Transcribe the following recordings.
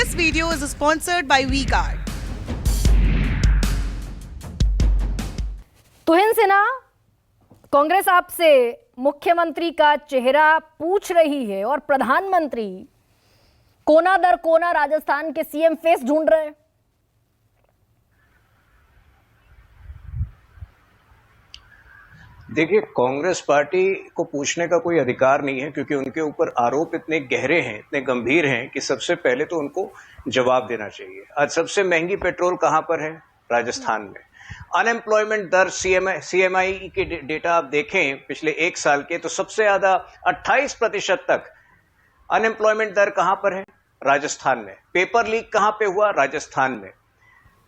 This video is sponsored by V-Guard. तुहिन सिन्हा, कांग्रेस आपसे मुख्यमंत्री का चेहरा पूछ रही है और प्रधानमंत्री कोना दर कोना राजस्थान के सीएम फेस ढूंढ रहे हैं। देखिए, कांग्रेस पार्टी को पूछने का कोई अधिकार नहीं है क्योंकि उनके ऊपर आरोप इतने गहरे हैं, इतने गंभीर हैं कि सबसे पहले तो उनको जवाब देना चाहिए। आज सबसे महंगी पेट्रोल कहां पर है? राजस्थान में। अनएम्प्लॉयमेंट दर सीएमआई के डेटा आप देखें पिछले एक साल के, तो सबसे ज्यादा 28% तक अनएम्प्लॉयमेंट दर कहां पर है? राजस्थान में। पेपर लीक कहां पे हुआ? राजस्थान में।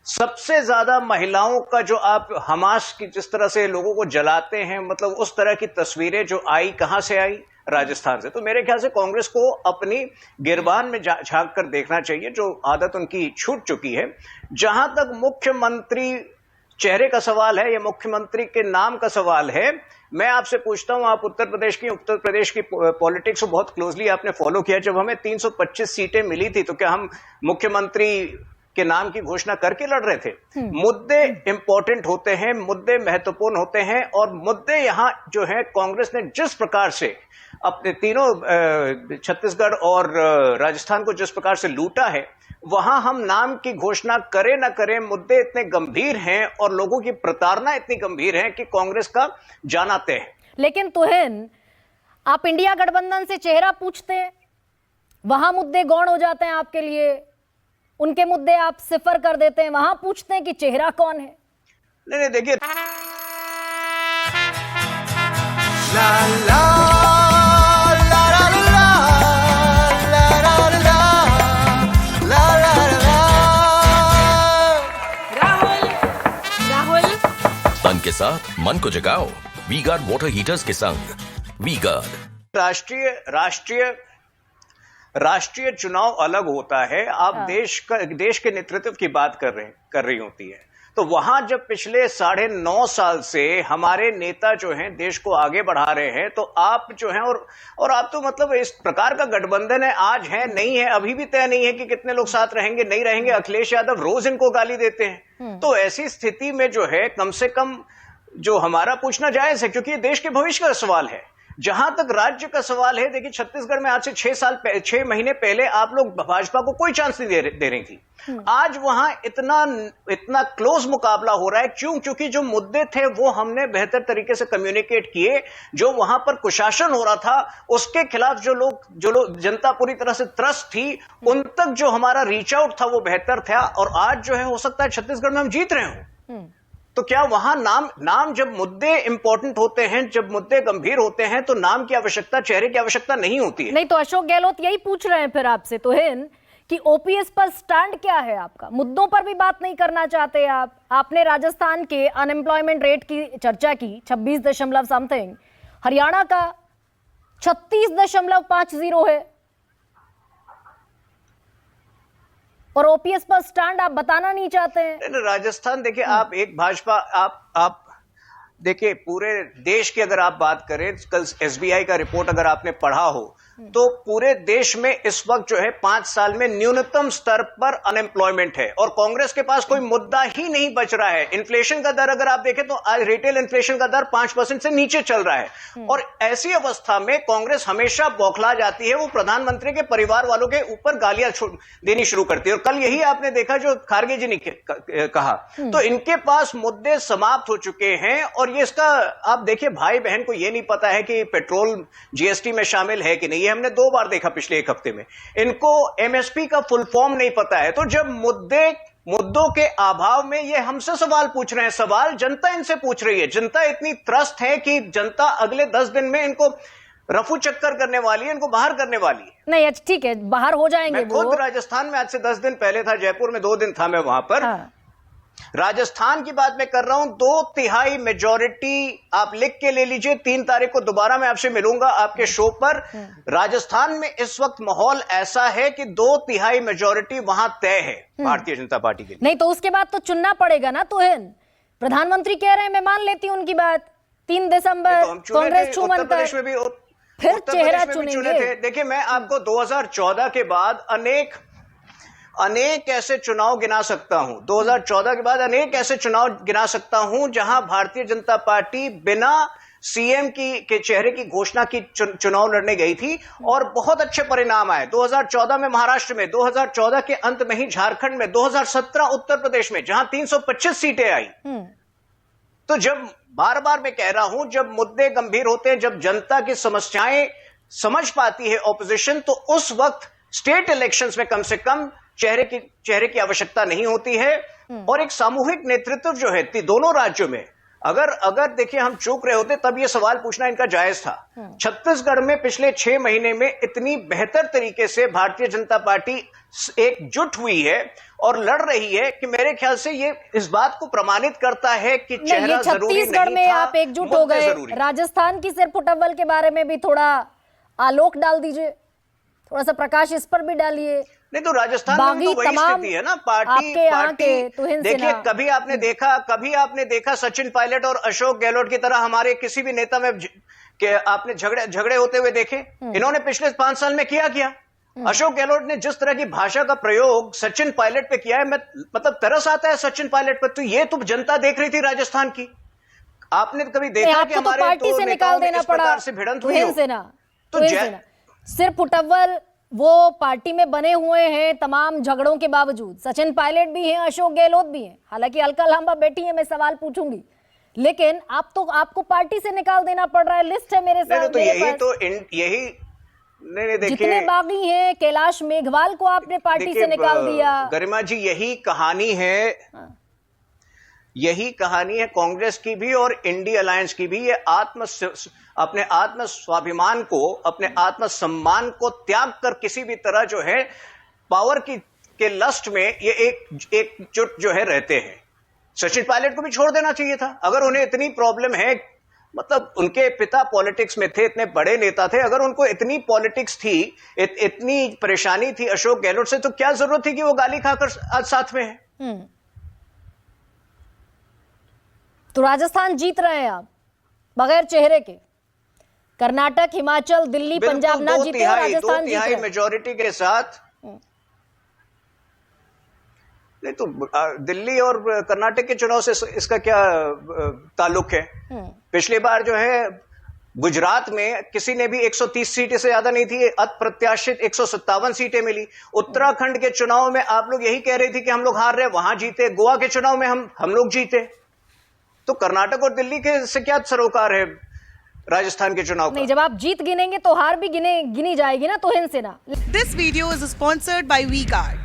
सबसे ज्यादा महिलाओं का जो आप हमास की जिस तरह से लोगों को जलाते हैं, मतलब उस तरह की तस्वीरें जो आई, कहां से आई? राजस्थान से। तो मेरे ख्याल से कांग्रेस को अपनी गिरबान में झांक कर देखना चाहिए, जो आदत उनकी छूट चुकी है। जहां तक मुख्यमंत्री चेहरे का सवाल है या मुख्यमंत्री के नाम का सवाल है, मैं आपसे पूछता हूं, आप उत्तर प्रदेश की पॉलिटिक्स को बहुत क्लोजली आपने फॉलो किया। जब हमें 325 सीटें मिली थी तो क्या हम मुख्यमंत्री के नाम की घोषणा करके लड़ रहे थे? मुद्दे इंपॉर्टेंट होते हैं, मुद्दे महत्वपूर्ण होते हैं, और मुद्दे यहां जो है कांग्रेस ने जिस प्रकार से अपने तीनों छत्तीसगढ़ और राजस्थान को जिस प्रकार से लूटा है, वहां हम नाम की घोषणा करें ना करें, मुद्दे इतने गंभीर हैं और लोगों की प्रताड़ना इतनी गंभीर है कि कांग्रेस का जाना तय है। लेकिन तुहिन, आप इंडिया गठबंधन से चेहरा पूछते हैं, वहां मुद्दे गौण हो जाते हैं आपके लिए, उनके मुद्दे आप सिफर कर देते हैं, वहां पूछते हैं कि चेहरा कौन है। नहीं, देखिए, ला ला ला ला ला ला ला ला। राहुल तन के साथ मन को जगाओ वी-गार्ड वाटर हीटर्स के संग। वी-गार्ड। राष्ट्रीय चुनाव अलग होता है। आप देश के नेतृत्व की बात कर रही होती है, तो वहां जब पिछले 9.5 साल से हमारे नेता जो हैं देश को आगे बढ़ा रहे हैं, तो आप जो हैं और आप तो मतलब इस प्रकार का गठबंधन है, आज है नहीं है, अभी भी तय नहीं है कि कितने लोग साथ रहेंगे नहीं रहेंगे। अखिलेश यादव रोज इनको गाली देते हैं। तो ऐसी स्थिति में जो है कम से कम जो हमारा पूछना जायज है, क्योंकि ये देश के भविष्य का सवाल है। जहां तक राज्य का सवाल है, देखिए, छत्तीसगढ़ में आज से 6 महीने पहले आप लोग भाजपा को कोई चांस नहीं दे रही थी। आज वहां इतना क्लोज मुकाबला हो रहा है। क्यों? क्योंकि जो मुद्दे थे वो हमने बेहतर तरीके से कम्युनिकेट किए। जो वहां पर कुशासन हो रहा था, उसके खिलाफ जो लोग जनता पूरी तरह से त्रस्त थी, उन तक जो हमारा रीच आउट था वो बेहतर था। और आज जो है हो सकता है छत्तीसगढ़ में हम जीत रहे हो। तो क्या वहां नाम जब मुद्दे इंपॉर्टेंट होते हैं, जब मुद्दे गंभीर होते हैं, तो नाम की आवश्यकता, चेहरे की आवश्यकता नहीं होती है। नहीं तो अशोक गहलोत यही पूछ रहे हैं फिर आपसे तुहिन कि ओपीएस पर स्टैंड क्या है आपका? मुद्दों पर भी बात नहीं करना चाहते आप। आपने राजस्थान के अनएम्प्लॉयमेंट रेट की चर्चा की, 26 समथिंग। हरियाणा का 36.50 है, और ओपीएस पर स्टैंड आप बताना नहीं चाहते हैं। राजस्थान, देखिए, आप एक भाजपा, आप देखिए, पूरे देश की अगर आप बात करें, कल एसबीआई का रिपोर्ट अगर आपने पढ़ा हो, तो पूरे देश में इस वक्त जो है 5 साल में न्यूनतम स्तर पर अनएम्प्लॉयमेंट है, और कांग्रेस के पास कोई मुद्दा ही नहीं बच रहा है। इन्फ्लेशन का दर अगर आप देखें तो आज रिटेल इन्फ्लेशन का दर 5% से नीचे चल रहा है। और ऐसी अवस्था में कांग्रेस हमेशा बौखला जाती है, वो प्रधानमंत्री के परिवार वालों के ऊपर गालियां देनी शुरू करती है। और कल यही आपने देखा जो खारगे जी ने कहा। तो इनके पास मुद्दे समाप्त हो चुके हैं। और ये इसका आप देखिए, भाई बहन को ये नहीं पता है कि पेट्रोल जीएसटी में शामिल है कि नहीं। ये हमने 2 बार देखा पिछले 1 हफ्ते में। इनको एमएसपी का फुल फॉर्म नहीं पता है। तो जब मुद्दों के अभाव में ये हमसे सवाल पूछ रहे हैं, सवाल जनता इनसे पूछ रही है। जनता इतनी त्रस्त है कि जनता अगले 10 दिन में इनको रफू चक्कर करने वाली है, इनको बाहर करने वाली है। नहीं, अच्छा ठीक है, बाहर हो जाएंगे। मैं खुद राजस्थान में आज से 10 दिन पहले था, जयपुर में 2 दिन था मैं वहां पर। राजस्थान की बात मैं कर रहा हूं। 2/3 मेजॉरिटी आप लिख के ले लीजिए। 3 तारीख को दोबारा मैं आपसे मिलूंगा आपके शो पर। राजस्थान में इस वक्त माहौल ऐसा है कि 2/3 मेजॉरिटी वहां तय है भारतीय जनता पार्टी के लिए। नहीं तो उसके बाद तो चुनना पड़ेगा ना तुहिन। प्रधानमंत्री कह रहे हैं, मैं मान लेती हूं उनकी बात। 3 दिसंबर कांग्रेस उत्तर प्रदेश में भी फिर चेहरा चुनेंगे। देखिए, मैं आपको 2014 के बाद अनेक अनेक ऐसे चुनाव गिना सकता हूं, 2014 के बाद अनेक ऐसे चुनाव गिना सकता हूं जहां भारतीय जनता पार्टी बिना सीएम के चेहरे की घोषणा की चुनाव लड़ने गई थी और बहुत अच्छे परिणाम आए। 2014 में महाराष्ट्र में, 2014 के अंत में ही झारखंड में, 2017 उत्तर प्रदेश में जहां 325 सीटें आई। तो जब बार बार मैं कह रहा हूं, जब मुद्दे गंभीर होते हैं, जब जनता की समस्याएं समझ पाती है ऑपोजिशन, तो उस वक्त स्टेट इलेक्शंस में कम से कम चेहरे की आवश्यकता नहीं होती है। और एक सामूहिक नेतृत्व जो है दोनों राज्यों में, अगर देखिए हम चूक रहे होते तब यह सवाल पूछना इनका जायज था। छत्तीसगढ़ में पिछले 6 महीने में इतनी बेहतर तरीके से भारतीय जनता पार्टी एकजुट हुई है और लड़ रही है कि मेरे ख्याल से ये इस बात को प्रमाणित करता है कि चेहरा जरूरी नहीं था। छत्तीसगढ़ में आप एकजुट हो गए, राजस्थान की सिर फुटअव्वल के बारे में भी थोड़ा आलोक डाल दीजिए, थोड़ा सा प्रकाश इस पर भी डालिए। नहीं तो राजस्थान में भी तो वही स्थिति है ना। पार्टी देखिए, कभी आपने देखा सचिन पायलट और अशोक गहलोत की तरह हमारे किसी भी नेता में आपने झगड़े होते हुए देखे? इन्होंने पिछले 5 साल में किया। अशोक गहलोत ने जिस तरह की भाषा का प्रयोग सचिन पायलट पे किया है, मतलब तरस आता है सचिन पायलट पर। तो ये तो जनता देख रही थी राजस्थान की। आपने कभी देखा कि हमारे पार्टी से निकाल देना पड़ा से भिड़ंत हुई हो? तो सिर्फ फुटअव्वल वो पार्टी में बने हुए हैं तमाम झगड़ों के बावजूद। सचिन पायलट भी हैं, अशोक गहलोत भी हैं, हालांकि अलका लांबा बेटी है, मैं सवाल पूछूंगी, लेकिन आपको पार्टी से निकाल देना पड़ रहा है। लिस्ट है मेरे साथ। नहीं देखिए, जितने बागी हैं, कैलाश मेघवाल को आपने पार्टी से निकाल दिया। गरिमा जी, यही कहानी है। यही कहानी है कांग्रेस की भी और इंडी अलायंस की भी। ये अपने आत्म स्वाभिमान को, अपने आत्म सम्मान को त्याग कर किसी भी तरह जो है पावर के लस्ट में ये एकजुट जो है रहते हैं। सचिन पायलट को भी छोड़ देना चाहिए था अगर उन्हें इतनी प्रॉब्लम है। मतलब उनके पिता पॉलिटिक्स में थे, इतने बड़े नेता थे। अगर उनको इतनी पॉलिटिक्स थी, इतनी परेशानी थी अशोक गहलोत से, तो क्या जरूरत थी कि वो गाली खाकर आज साथ में है? तो राजस्थान जीत रहे हैं आप बगैर चेहरे के। कर्नाटक, हिमाचल, दिल्ली, पंजाब ना जीते, राजस्थान जीत रहे हैं मेजॉरिटी के साथ। नहीं तो दिल्ली और कर्नाटक के चुनाव से इसका क्या ताल्लुक है? पिछली बार जो है गुजरात में किसी ने भी 130 सीटें से ज्यादा नहीं थी, अप्रत्याशित 157 सीटें मिली। उत्तराखंड के चुनाव में आप लोग यही कह रहे थे कि हम लोग हार रहे, वहां जीते। गोवा के चुनाव में हम लोग जीते। तो कर्नाटक और दिल्ली के से क्या सरोकार है राजस्थान के चुनाव का? नहीं, जब आप जीत गिनेंगे तो हार भी गिनी जाएगी ना, तो हिंद से ना। This video is sponsored by V-Guard.